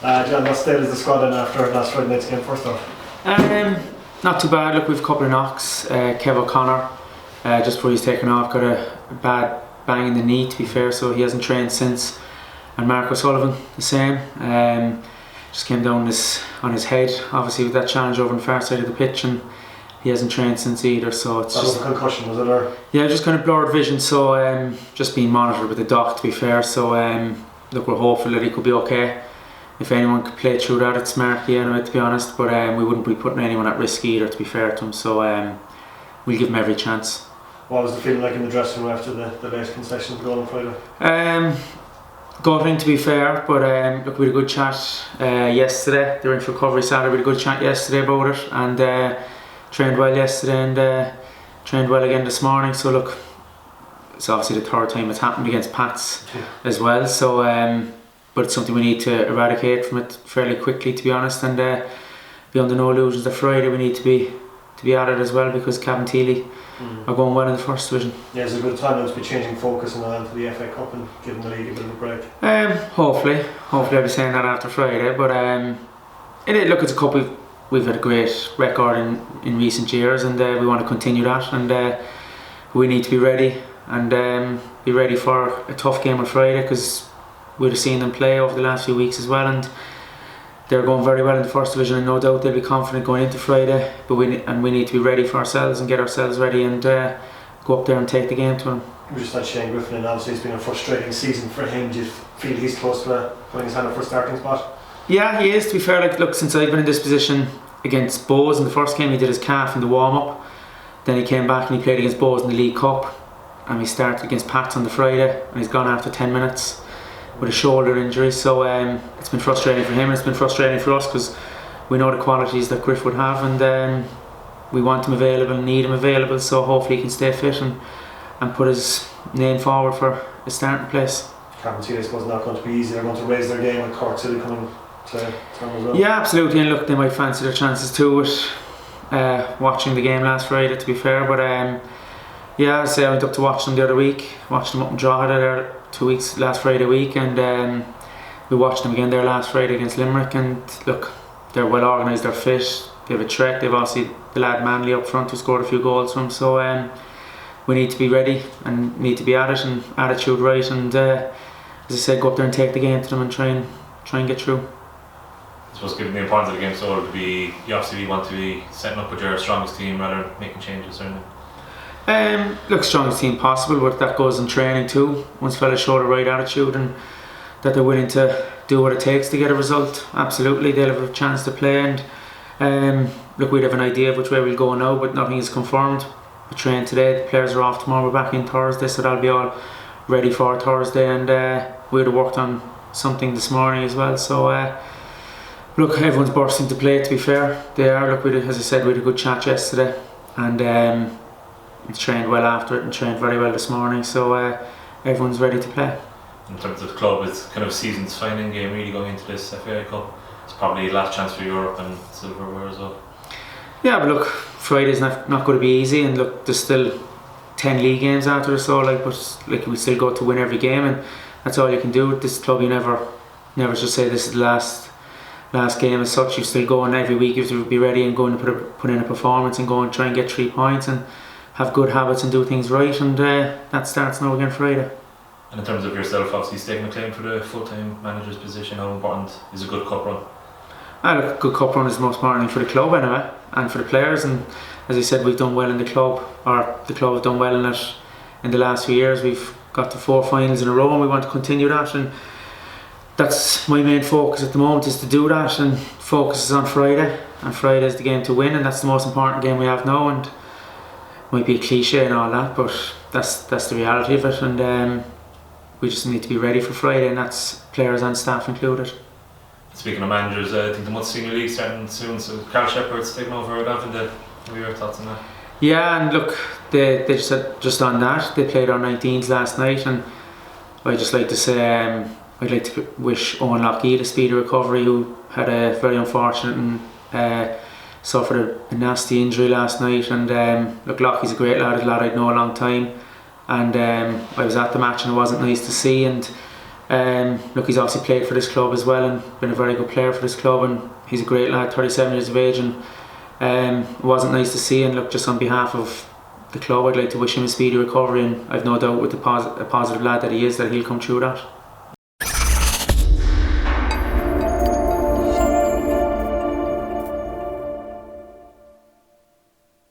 John, what state is the squad in after last Friday night's game first off? Not too bad. Look, we've a couple of knocks. Kev O'Connor, just before he's taken off, got a bad bang in the knee, to be fair, so he hasn't trained since. And Mark O'Sullivan, the same. Just came down on his head, obviously with that challenge over on the far side of the pitch, and he hasn't trained since either. So it's just a concussion, was it? Or? Yeah, just kind of blurred vision. So just being monitored with the doc, to be fair. So look, we're hopeful that he could be okay. If anyone could play through that, it's Marky anyway, to be honest. But we wouldn't be putting anyone at risk either, to be fair to him. So we'll give him every chance. What was the feeling like in the dressing room after the late concessions goal on Friday? Gutting, to be fair, but look, we had a good chat yesterday. They were in for recovery Saturday. We had a good chat yesterday about it, and trained well yesterday, and trained well again this morning. So look, it's obviously the third time it's happened against Pats as well. So but it's something we need to eradicate from it fairly quickly, to be honest, and be under no illusions that Friday we need to be at it as well, because Cabinteely are going well in the first division. Yeah, it's a good time now to be changing focus and on to the FA Cup and giving the league a bit of a break. Hopefully I'll be saying that after Friday, but look, it's a cup we've had a great record in recent years, and we want to continue that, and we need to be ready and be ready for a tough game on Friday, because we'd have seen them play over the last few weeks as well, and they're going very well in the first division, and no doubt they'll be confident going into Friday. But we need to be ready for ourselves and get ourselves ready and go up there and take the game to them. We just had Shane Griffin, and obviously it's been a frustrating season for him. Do you feel he's close to putting his hand up for a starting spot? Yeah, he is, to be fair. Like, look, since I've been in this position against Bowes in the first game, he did his calf in the warm-up. Then he came back and he played against Bowes in the League Cup, and we started against Pats on the Friday, and he's gone after 10 minutes with a shoulder injury. So it's been frustrating for him, and it's been frustrating for us, because we know the qualities that Griff would have, and we want him available and need him available, so hopefully he can stay fit and put his name forward for a starting place. Cabinteely, I suppose, not going to be easy. They're going to raise their game with Cork coming to town as well. Yeah, absolutely, and look, they might fancy their chances too with watching the game last Friday, to be fair. But yeah, as I say, I went up to watch them the other week, watched them up in Drogheda there 2 weeks last Friday week, and we watched them again there last Friday against Limerick, and look, they're well organised, they're fit, they have a threat. They've obviously the lad Manley up front who scored a few goals for them, so we need to be ready and need to be at it and attitude right, and as I said, go up there and take the game to them and try and get through. I suppose, given the importance of the game, so you obviously want to be setting up with your strongest team rather than making changes or anything. Look, strongest team possible, but that goes in training too. Once fellas show the right attitude and that they're willing to do what it takes to get a result, absolutely they'll have a chance to play. And look, we'd have an idea of which way we'll go now, but nothing is confirmed. We trained today, the players are off tomorrow, we're back in Thursday, so that'll be all ready for Thursday, and we'd have worked on something this morning as well. So look, everyone's bursting to play, to be fair. They are. Look, as I said, we had a good chat yesterday, and trained well after it and trained very well this morning, so everyone's ready to play. In terms of the club, it's kind of a season's final game really going into this FA Cup. It's probably the last chance for Europe and silverware as well. Yeah, but look, Friday's not going to be easy, and look, there's still 10 league games after, so but we still go to win every game, and that's all you can do with this club. You never just say this is the last game as such. You still go on every week. You have to be ready and go and put in a performance and go and try and get 3 points and have good habits and do things right, and that starts now again Friday. And in terms of yourself, obviously staking a claim for the full-time manager's position, how important is a good cup run? Look, a good cup run is most important for the club anyway, and for the players, and as I said, we've done well in the club, or the club have done well in it in the last few years. We've got to 4 finals in a row, and we want to continue that, and that's my main focus at the moment, is to do that, and focus is on Friday, and Friday is the game to win, and that's the most important game we have now. And might be a cliche and all that, but that's the reality of it, and we just need to be ready for Friday, and that's players and staff included. Speaking of managers, I think the Mutt Senior League starting soon, so Carl Shepherd's taking over Avondale. What are your thoughts on that? Yeah, and look, they just on that, they played our 19s last night, and I'd just like to say I'd like to wish Owen Lockheed a speedy recovery, who had a very unfortunate and suffered a nasty injury last night. And look, Lockheed's a great lad, a lad I'd know a long time, and I was at the match and it wasn't nice to see, and Look, he's obviously played for this club as well and been a very good player for this club, and he's a great lad, 37 years of age, and it wasn't nice to see. And look, just on behalf of the club, I'd like to wish him a speedy recovery, and I've no doubt with a positive lad that he is, that he'll come through that.